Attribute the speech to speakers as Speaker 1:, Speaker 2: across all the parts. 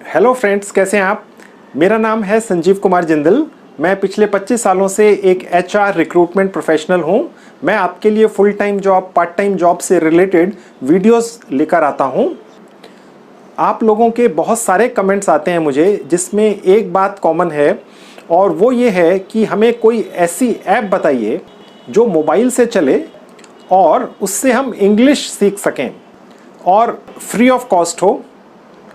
Speaker 1: Hello friends, कैसे हैं आप। मेरा नाम है संजीव कुमार जिंदल। मैं पिछले 25 सालों से एक एचआर रिक्रूटमेंट प्रोफेशनल हूं। मैं आपके लिए full time job, part time job से रिलेटेड वीडियोस लेकर आता हूं। आप लोगों के बहुत सारे कमेंट्स आते हैं मुझे, जिसमें एक बात कॉमन है और वो ये है कि हमें कोई ऐसी ऐप बताइए जो मोबाइल से चले और उससे हम इंग्लिश सीख सकें और फ्री ऑफ कॉस्ट हो,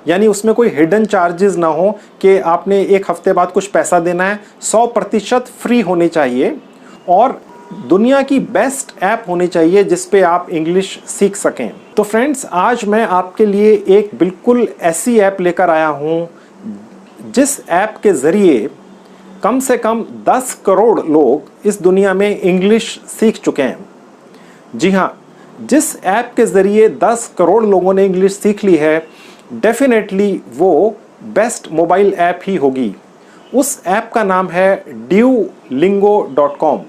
Speaker 1: यानी उसमें कोई हिडन चार्जेस ना हो कि आपने एक हफ्ते बाद कुछ पैसा देना है। 100% फ्री होनी चाहिए और दुनिया की बेस्ट ऐप होनी चाहिए जिस पे आप इंग्लिश सीख सकें। तो फ्रेंड्स, आज मैं आपके लिए एक बिल्कुल ऐसी ऐप लेकर आया हूँ जिस ऐप के ज़रिए कम से कम 10 करोड़ लोग इस दुनिया में इंग्लिश सीख चुके हैं। जी हाँ, जिस ऐप के ज़रिए 10 करोड़ लोगों ने इंग्लिश सीख ली है, डेफिनेटली वो बेस्ट मोबाइल ऐप ही होगी। उस ऐप का नाम है duolingo.com।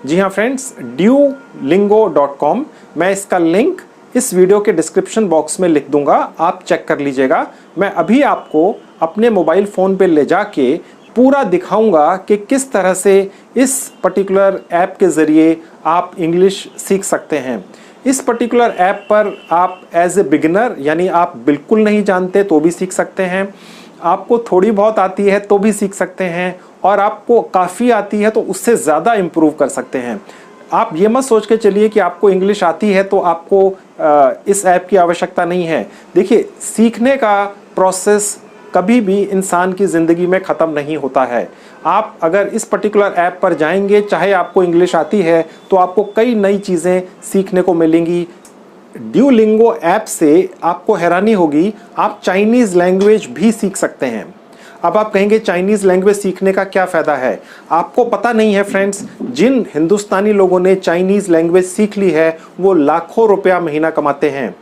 Speaker 1: जी हाँ फ्रेंड्स, duolingo.com। मैं इसका लिंक इस वीडियो के डिस्क्रिप्शन बॉक्स में लिख दूंगा, आप चेक कर लीजिएगा। मैं अभी आपको अपने मोबाइल फ़ोन पे ले जाके पूरा दिखाऊंगा कि किस तरह से इस पर्टिकुलर ऐप के ज़रिए आप इंग्लिश सीख सकते हैं। इस पर्टिकुलर ऐप पर आप एज ए बिगिनर, यानी आप बिल्कुल नहीं जानते तो भी सीख सकते हैं, आपको थोड़ी बहुत आती है तो भी सीख सकते हैं, और आपको काफ़ी आती है तो उससे ज़्यादा इम्प्रूव कर सकते हैं। आप ये मत सोच के चलिए कि आपको इंग्लिश आती है तो आपको इस ऐप की आवश्यकता नहीं है। देखिए, सीखने का प्रोसेस कभी भी इंसान की ज़िंदगी में ख़त्म नहीं होता है। आप अगर इस पर्टिकुलर ऐप पर जाएंगे, चाहे आपको इंग्लिश आती है, तो आपको कई नई चीज़ें सीखने को मिलेंगी। ड्यूलिंगो ऐप से आपको हैरानी होगी, आप चाइनीज़ लैंग्वेज भी सीख सकते हैं। अब आप कहेंगे चाइनीज़ लैंग्वेज सीखने का क्या फ़ायदा है। आपको पता नहीं है फ्रेंड्स, जिन हिंदुस्तानी लोगों ने चाइनीज़ लैंग्वेज सीख ली है वो लाखों रुपया महीना कमाते हैं।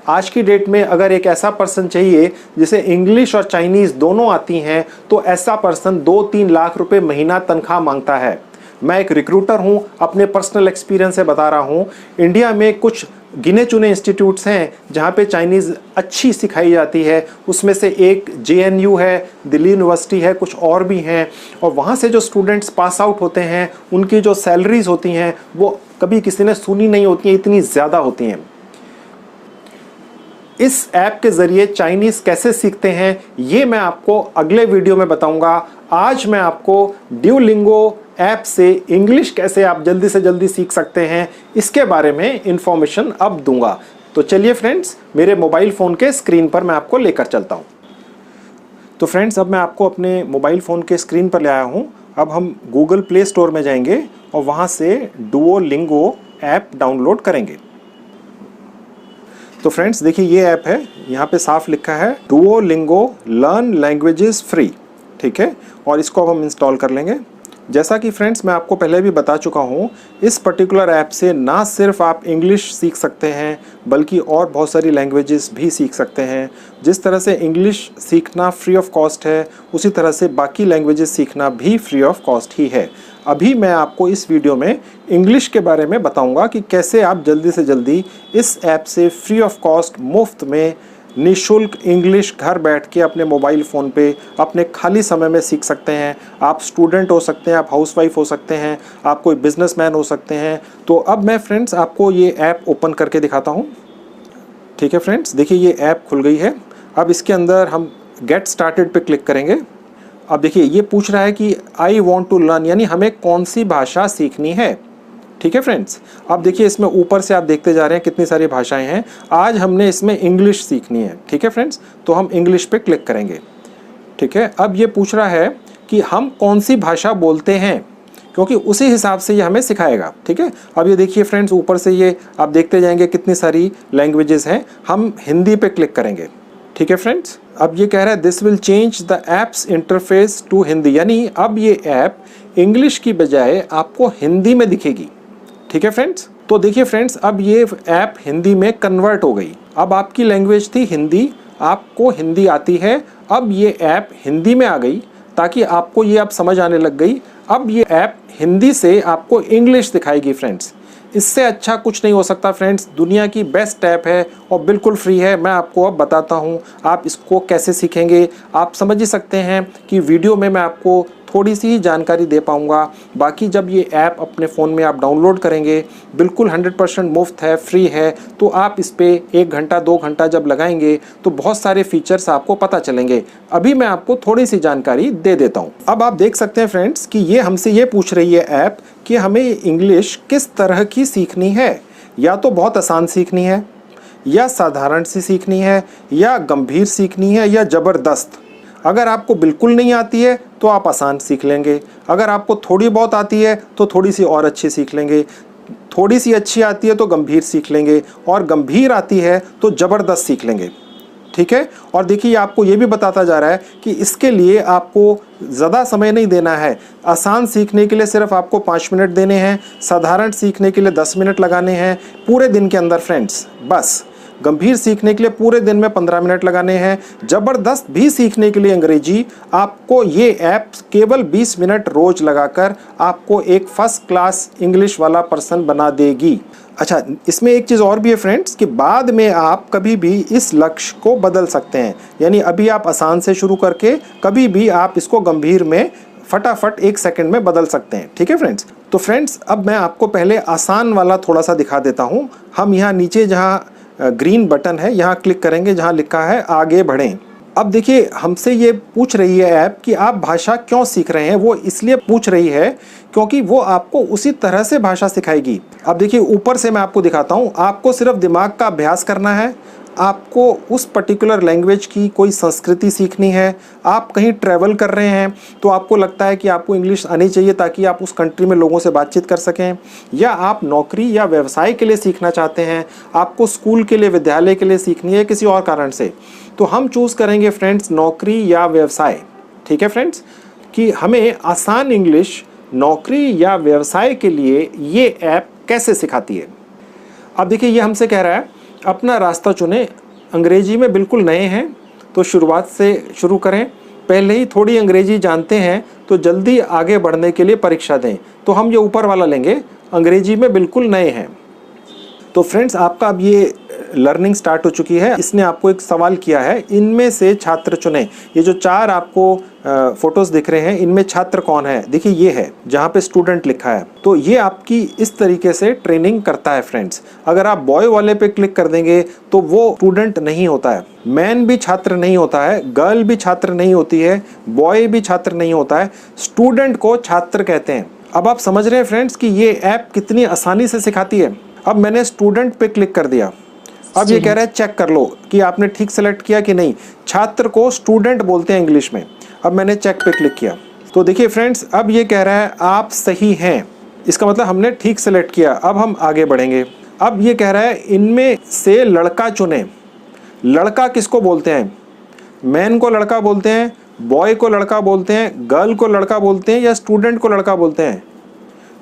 Speaker 1: आज की डेट में अगर एक ऐसा पर्सन चाहिए जिसे इंग्लिश और चाइनीज़ दोनों आती हैं, तो ऐसा पर्सन 2-3 लाख रुपए महीना तनख्वाह मांगता है। मैं एक रिक्रूटर हूं, अपने पर्सनल एक्सपीरियंस से बता रहा हूं। इंडिया में कुछ गिने चुने इंस्टीट्यूट्स हैं जहां पे चाइनीज़ अच्छी सिखाई जाती है। उसमें से एक JNU है, दिल्ली यूनिवर्सिटी है, कुछ और भी हैं। और वहां से जो स्टूडेंट्स पास आउट होते हैं, उनकी जो सैलरीज होती हैं वो कभी किसी ने सुनी नहीं होती हैं, इतनी ज़्यादा होती हैं। इस ऐप के ज़रिए चाइनीज़ कैसे सीखते हैं ये मैं आपको अगले वीडियो में बताऊंगा। आज मैं आपको ड्यूलिंगो ऐप से इंग्लिश कैसे आप जल्दी से जल्दी सीख सकते हैं इसके बारे में इंफॉर्मेशन अब दूंगा। तो चलिए फ्रेंड्स, मेरे मोबाइल फ़ोन के स्क्रीन पर मैं आपको लेकर चलता हूं। तो फ्रेंड्स, अब मैं आपको अपने मोबाइल फ़ोन के स्क्रीन पर ले आया हूं। अब हम गूगल प्ले स्टोर में जाएंगे और वहाँ से डुओलिंगो ऐप डाउनलोड करेंगे। तो फ्रेंड्स देखिए, ये ऐप है, यहाँ पे साफ लिखा है डुओलिंगो लर्न लैंग्वेजेस फ्री। ठीक है, और इसको अब हम इंस्टॉल कर लेंगे। जैसा कि फ्रेंड्स मैं आपको पहले भी बता चुका हूँ, इस पर्टिकुलर ऐप से ना सिर्फ आप इंग्लिश सीख सकते हैं बल्कि और बहुत सारी लैंग्वेजेस भी सीख सकते हैं। जिस तरह से इंग्लिश सीखना फ्री ऑफ कॉस्ट है, उसी तरह से बाकी लैंग्वेजेस सीखना भी फ्री ऑफ कॉस्ट ही है। अभी मैं आपको इस वीडियो में इंग्लिश के बारे में बताऊंगा कि कैसे आप जल्दी से जल्दी इस ऐप से फ्री ऑफ कॉस्ट, मुफ्त में, निःशुल्क इंग्लिश घर बैठ के अपने मोबाइल फ़ोन पे अपने खाली समय में सीख सकते हैं। आप स्टूडेंट हो सकते हैं, आप हाउसवाइफ हो सकते हैं, आप कोई बिजनेसमैन हो सकते हैं। तो अब मैं फ्रेंड्स आपको ये ऐप ओपन करके दिखाता हूँ। ठीक है फ्रेंड्स, देखिए ये ऐप खुल गई है। अब इसके अंदर हम गेट स्टार्टेड पे क्लिक करेंगे। अब देखिए ये पूछ रहा है कि आई वॉन्ट टू लर्न, यानी हमें कौन सी भाषा सीखनी है। ठीक है फ्रेंड्स, अब देखिए इसमें ऊपर से आप देखते जा रहे हैं कितनी सारी भाषाएं हैं। आज हमने इसमें इंग्लिश सीखनी है। ठीक है फ्रेंड्स, तो हम इंग्लिश पे क्लिक करेंगे। ठीक है, अब ये पूछ रहा है कि हम कौन सी भाषा बोलते हैं, क्योंकि उसी हिसाब से ये हमें सिखाएगा। ठीक है, अब ये देखिए फ्रेंड्स, ऊपर से ये आप देखते जाएंगे कितनी सारी लैंग्वेजेस हैं। हम हिंदी पे क्लिक करेंगे। ठीक है फ्रेंड्स, अब ये कह रहा है this will change the app's interface to Hindi, यानी अब ये ऐप इंग्लिश की बजाय आपको हिंदी में दिखेगी। ठीक है फ्रेंड्स, तो देखिए फ्रेंड्स, अब ये ऐप हिंदी में कन्वर्ट हो गई। अब आपकी लैंग्वेज थी हिंदी, आपको हिंदी आती है, अब ये ऐप हिंदी में आ गई ताकि आपको ये अब समझ आने लग गई। अब ये ऐप हिंदी से आपको इंग्लिश दिखाएगी फ्रेंड्स। इससे अच्छा कुछ नहीं हो सकता फ्रेंड्स। दुनिया की बेस्ट ऐप है और बिल्कुल फ्री है। मैं आपको अब बताता हूँ आप इसको कैसे सीखेंगे। आप समझ ही सकते हैं कि वीडियो में मैं आपको थोड़ी सी ही जानकारी दे पाऊँगा। बाकी जब ये ऐप अपने फ़ोन में आप डाउनलोड करेंगे, बिल्कुल 100% मुफ्त है, फ्री है, तो आप इस पे 1 घंटा 2 घंटा जब लगाएंगे तो बहुत सारे फीचर्स आपको पता चलेंगे। अभी मैं आपको थोड़ी सी जानकारी दे देता हूँ। अब आप देख सकते हैं फ्रेंड्स कि ये हमसे ये पूछ रही है ऐप कि हमें इंग्लिश किस तरह की सीखनी है। या तो बहुत आसान सीखनी है, या साधारण सी सीखनी है, या गंभीर सीखनी है, या ज़बरदस्त। अगर आपको बिल्कुल नहीं आती है तो आप आसान सीख लेंगे, अगर आपको थोड़ी बहुत आती है तो थोड़ी सी और अच्छी सीख लेंगे, थोड़ी सी अच्छी आती है तो गंभीर सीख लेंगे, और गंभीर आती है तो ज़बरदस्त सीख लेंगे। ठीक है। और देखिए आपको ये भी बताता जा रहा है कि इसके लिए आपको ज़्यादा समय नहीं देना है। आसान सीखने के लिए सिर्फ आपको 5 मिनट देने हैं, साधारण सीखने के लिए 10 मिनट लगाने हैं पूरे दिन के अंदर फ्रेंड्स, बस। गंभीर सीखने के लिए पूरे दिन में 15 मिनट लगाने हैं। ज़बरदस्त भी सीखने के लिए अंग्रेजी आपको ये ऐप केवल 20 मिनट रोज़ लगाकर आपको एक फर्स्ट क्लास इंग्लिश वाला पर्सन बना देगी। अच्छा, इसमें एक चीज़ और भी है फ्रेंड्स कि बाद में आप कभी भी इस लक्ष्य को बदल सकते हैं। यानी अभी आप आसान से शुरू करके कभी भी आप इसको गंभीर में फटाफट 1 सेकंड में बदल सकते हैं। ठीक है फ्रेंड्स। तो फ्रेंड्स अब मैं आपको पहले आसान वाला थोड़ा सा दिखा देता हूँ। हम यहाँ नीचे जहाँ ग्रीन बटन है यहाँ क्लिक करेंगे जहाँ लिखा है आगे बढ़ें। अब देखिए हमसे ये पूछ रही है ऐप कि आप भाषा क्यों सीख रहे हैं। वो इसलिए पूछ रही है क्योंकि वो आपको उसी तरह से भाषा सिखाएगी। अब देखिए ऊपर से मैं आपको दिखाता हूँ। आपको सिर्फ दिमाग का अभ्यास करना है। आपको उस पर्टिकुलर लैंग्वेज की कोई संस्कृति सीखनी है। आप कहीं ट्रैवल कर रहे हैं तो आपको लगता है कि आपको इंग्लिश आनी चाहिए ताकि आप उस कंट्री में लोगों से बातचीत कर सकें, या आप नौकरी या व्यवसाय के लिए सीखना चाहते हैं, आपको स्कूल के लिए विद्यालय के लिए सीखनी है किसी और कारण से, तो हम चूज़ करेंगे फ्रेंड्स नौकरी या व्यवसाय। ठीक है फ्रेंड्स, कि हमें आसान इंग्लिश नौकरी या व्यवसाय के लिए ये ऐप कैसे सिखाती है। अब देखिए ये हमसे कह रहा है अपना रास्ता चुनें। अंग्रेजी में बिल्कुल नए हैं तो शुरुआत से शुरू करें। पहले ही थोड़ी अंग्रेजी जानते हैं तो जल्दी आगे बढ़ने के लिए परीक्षा दें। तो हम ये ऊपर वाला लेंगे, अंग्रेजी में बिल्कुल नए हैं। तो फ्रेंड्स आपका अब ये लर्निंग स्टार्ट हो चुकी है। इसने आपको एक सवाल किया है, इनमें से छात्र चुनें। ये जो 4 आपको फोटोज़ दिख रहे हैं इनमें छात्र कौन है, देखिए ये है जहाँ पे स्टूडेंट लिखा है। तो ये आपकी इस तरीके से ट्रेनिंग करता है फ्रेंड्स। अगर आप बॉय वाले पे क्लिक कर देंगे तो वो स्टूडेंट नहीं होता है। मैन भी छात्र नहीं होता है, गर्ल भी छात्र नहीं होती है, बॉय भी छात्र नहीं होता है, स्टूडेंट को छात्र कहते हैं। अब आप समझ रहे हैं फ्रेंड्स कि ये ऐप कितनी आसानी से सिखाती है। अब मैंने स्टूडेंट पे क्लिक कर दिया। अब ये कह रहा है चेक कर लो कि आपने ठीक सेलेक्ट किया कि नहीं। छात्र को स्टूडेंट बोलते हैं इंग्लिश में। अब मैंने चेक पे क्लिक किया तो देखिए फ्रेंड्स अब ये कह रहा है आप सही हैं। इसका मतलब हमने ठीक सेलेक्ट किया। अब हम आगे बढ़ेंगे। अब ये कह रहा है इनमें से लड़का चुने। लड़का किसको बोलते हैं, मैन को लड़का बोलते हैं, बॉय को लड़का बोलते हैं, गर्ल को लड़का बोलते हैं, या स्टूडेंट को लड़का बोलते हैं।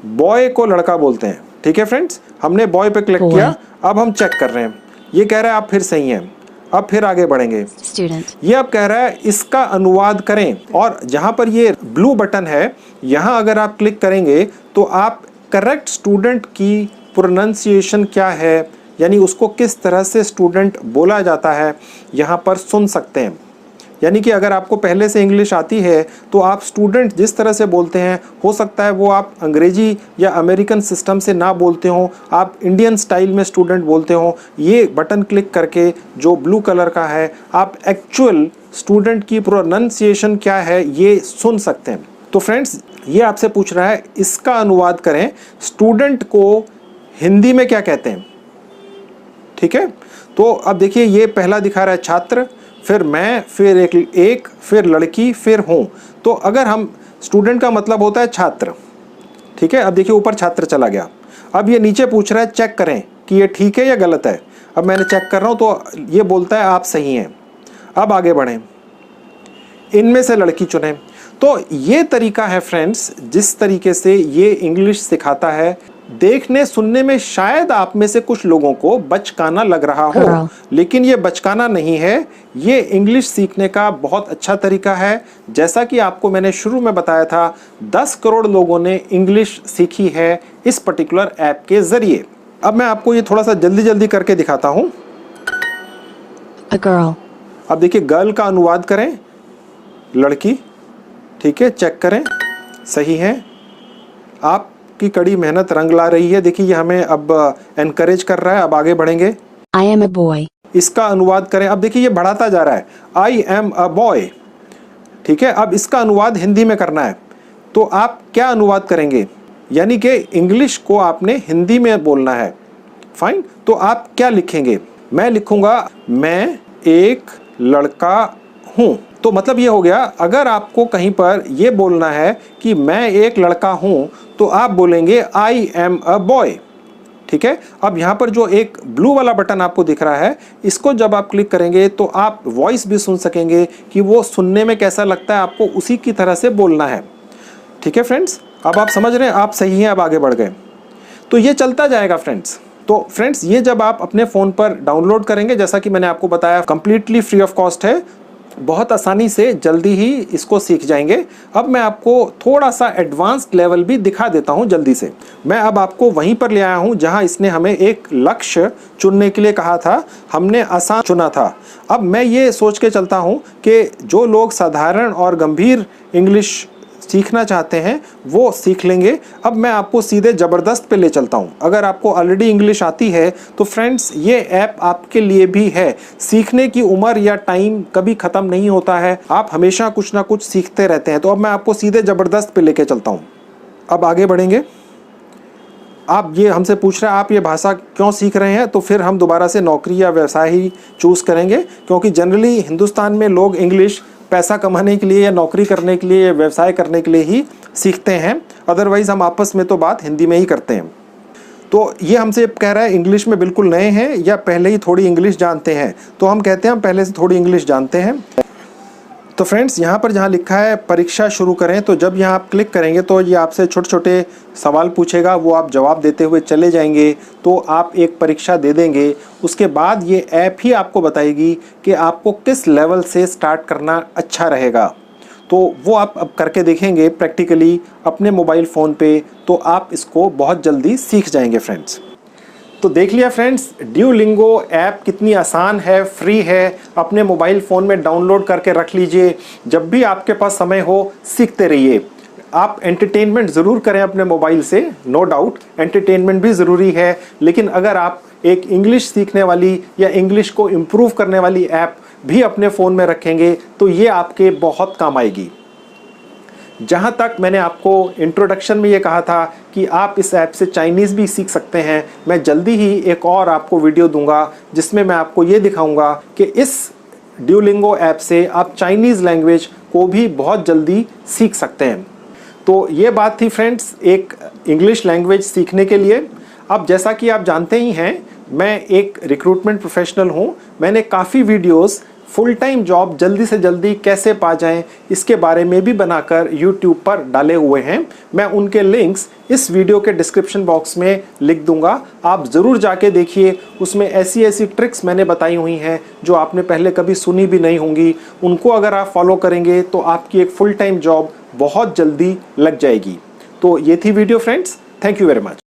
Speaker 1: बॉय को लड़का बोलते हैं। ठीक है फ्रेंड्स, हमने बॉय पे क्लिक किया। अब हम चेक कर रहे हैं। ये कह रहा है आप फिर सही हैं। अब फिर आगे बढ़ेंगे। स्टूडेंट ये अब कह रहा है इसका अनुवाद करें, और जहां पर ये ब्लू बटन है यहां अगर आप क्लिक करेंगे तो आप करेक्ट स्टूडेंट की प्रोनाउंसिएशन क्या है, यानी उसको किस तरह से स्टूडेंट बोला जाता है यहां पर सुन सकते हैं। यानी कि अगर आपको पहले से इंग्लिश आती है तो आप स्टूडेंट जिस तरह से बोलते हैं हो सकता है वो आप अंग्रेजी या अमेरिकन सिस्टम से ना बोलते हो, आप इंडियन स्टाइल में स्टूडेंट बोलते हो। ये बटन क्लिक करके जो ब्लू कलर का है आप एक्चुअल स्टूडेंट की प्रोनाउंसिएशन क्या है ये सुन सकते हैं। तो फ्रेंड्स ये आपसे पूछ रहा है इसका अनुवाद करें, स्टूडेंट को हिंदी में क्या कहते हैं। ठीक है, तो अब देखिए ये पहला दिखा रहा है छात्र, फिर मैं, फिर एक फिर लड़की, फिर हूँ। तो अगर हम स्टूडेंट का मतलब होता है छात्र। ठीक है, अब देखिए ऊपर छात्र चला गया। अब ये नीचे पूछ रहा है चेक करें कि ये ठीक है या गलत है। अब मैंने चेक कर रहा हूँ तो ये बोलता है आप सही हैं। अब आगे बढ़ें, इनमें से लड़की चुनें। तो ये तरीका है फ्रेंड्स जिस तरीके से ये इंग्लिश सिखाता है। देखने सुनने में शायद आप में से कुछ लोगों को बचकाना लग रहा हो, लेकिन ये बचकाना नहीं है। ये इंग्लिश सीखने का बहुत अच्छा तरीका है। जैसा कि आपको मैंने शुरू में बताया था 10 करोड़ लोगों ने इंग्लिश सीखी है इस पर्टिकुलर ऐप के ज़रिए। अब मैं आपको ये थोड़ा सा जल्दी जल्दी करके दिखाता हूँ।
Speaker 2: A girl.
Speaker 1: अब देखिए, गर्ल का अनुवाद करें लड़की, ठीक है, चेक करें सही है। आपकी कड़ी मेहनत रंग ला रही है। देखिए ये हमें अब एनकरेज कर रहा है। अब आगे बढ़ेंगे।
Speaker 2: I am a boy.
Speaker 1: इसका अनुवाद करें। अब देखिए ये बढ़ाता जा रहा है, आई एम अ बॉय, ठीक है। अब इसका अनुवाद हिंदी में करना है, तो आप क्या अनुवाद करेंगे, यानी कि इंग्लिश को आपने हिंदी में बोलना है। फाइन, तो आप क्या लिखेंगे? मैं लिखूंगा मैं एक लड़का हूँ। तो मतलब ये हो गया, अगर आपको कहीं पर ये बोलना है कि मैं एक लड़का हूँ, तो आप बोलेंगे आई एम अ बॉय, ठीक है। अब यहाँ पर जो एक ब्लू वाला बटन आपको दिख रहा है, इसको जब आप क्लिक करेंगे तो आप वॉइस भी सुन सकेंगे कि वो सुनने में कैसा लगता है। आपको उसी की तरह से बोलना है, ठीक है फ्रेंड्स। अब आप समझ रहे हैं, आप सही हैं, अब आगे बढ़ गए। तो ये चलता जाएगा फ्रेंड्स। तो फ्रेंड्स ये जब आप अपने फ़ोन पर डाउनलोड करेंगे, जैसा कि मैंने आपको बताया, कंप्लीटली फ्री ऑफ कॉस्ट है, बहुत आसानी से जल्दी ही इसको सीख जाएंगे। अब मैं आपको थोड़ा सा एडवांस्ड लेवल भी दिखा देता हूं जल्दी से। मैं अब आपको वहीं पर ले आया हूं जहां इसने हमें एक लक्ष्य चुनने के लिए कहा था, हमने आसान चुना था। अब मैं ये सोच के चलता हूं कि जो लोग साधारण और गंभीर इंग्लिश सीखना चाहते हैं वो सीख लेंगे। अब मैं आपको सीधे ज़बरदस्त पे ले चलता हूँ। अगर आपको ऑलरेडी इंग्लिश आती है तो फ्रेंड्स ये ऐप आपके लिए भी है। सीखने की उम्र या टाइम कभी ख़त्म नहीं होता है, आप हमेशा कुछ ना कुछ सीखते रहते हैं। तो अब मैं आपको सीधे ज़बरदस्त पे लेके चलता हूँ। अब आगे बढ़ेंगे। आप ये हमसे पूछ रहे हैं आप ये भाषा क्यों सीख रहे हैं, तो फिर हम दोबारा से नौकरी या व्यवसाय ही चूज़ करेंगे, क्योंकि जनरली हिंदुस्तान में लोग इंग्लिश पैसा कमाने के लिए या नौकरी करने के लिए या व्यवसाय करने के लिए ही सीखते हैं। अदरवाइज़ हम आपस में तो बात हिंदी में ही करते हैं। तो ये हमसे कह रहा है इंग्लिश में बिल्कुल नए हैं या पहले ही थोड़ी इंग्लिश जानते हैं, तो हम कहते हैं हम पहले से थोड़ी इंग्लिश जानते हैं। तो फ्रेंड्स यहाँ पर जहाँ लिखा है परीक्षा शुरू करें, तो जब यहाँ आप क्लिक करेंगे तो ये आपसे छोटे छोटे सवाल पूछेगा, वो आप जवाब देते हुए चले जाएंगे तो आप एक परीक्षा दे देंगे। उसके बाद ये ऐप ही आपको बताएगी कि आपको किस लेवल से स्टार्ट करना अच्छा रहेगा। तो वो आप अब करके देखेंगे प्रैक्टिकली अपने मोबाइल फ़ोन पे, तो आप इसको बहुत जल्दी सीख जाएंगे फ्रेंड्स। तो देख लिया फ्रेंड्स, ड्यूलिंगो ऐप कितनी आसान है, फ्री है। अपने मोबाइल फ़ोन में डाउनलोड करके रख लीजिए, जब भी आपके पास समय हो सीखते रहिए। आप एंटरटेनमेंट ज़रूर करें अपने मोबाइल से, नो डाउट एंटरटेनमेंट भी ज़रूरी है, लेकिन अगर आप एक इंग्लिश सीखने वाली या इंग्लिश को इम्प्रूव करने वाली ऐप भी अपने फ़ोन में रखेंगे तो ये आपके बहुत काम आएगी। जहाँ तक मैंने आपको इंट्रोडक्शन में ये कहा था कि आप इस ऐप से चाइनीज़ भी सीख सकते हैं, मैं जल्दी ही एक और आपको वीडियो दूंगा जिसमें मैं आपको ये दिखाऊंगा कि इस ड्यूलिंगो ऐप से आप चाइनीज़ लैंग्वेज को भी बहुत जल्दी सीख सकते हैं। तो ये बात थी फ्रेंड्स एक इंग्लिश लैंग्वेज सीखने के लिए। अब जैसा कि आप जानते ही हैं, मैं एक रिक्रूटमेंट प्रोफेशनल हूँ। मैंने काफ़ी वीडियोस फुल टाइम जॉब जल्दी से जल्दी कैसे पा जाएं इसके बारे में भी बनाकर YouTube पर डाले हुए हैं। मैं उनके लिंक्स इस वीडियो के डिस्क्रिप्शन बॉक्स में लिख दूंगा, आप ज़रूर जाके देखिए। उसमें ऐसी ऐसी ट्रिक्स मैंने बताई हुई हैं जो आपने पहले कभी सुनी भी नहीं होंगी। उनको अगर आप फॉलो करेंगे तो आपकी एक फुल टाइम जॉब बहुत जल्दी लग जाएगी। तो ये थी video friends, thank you very much.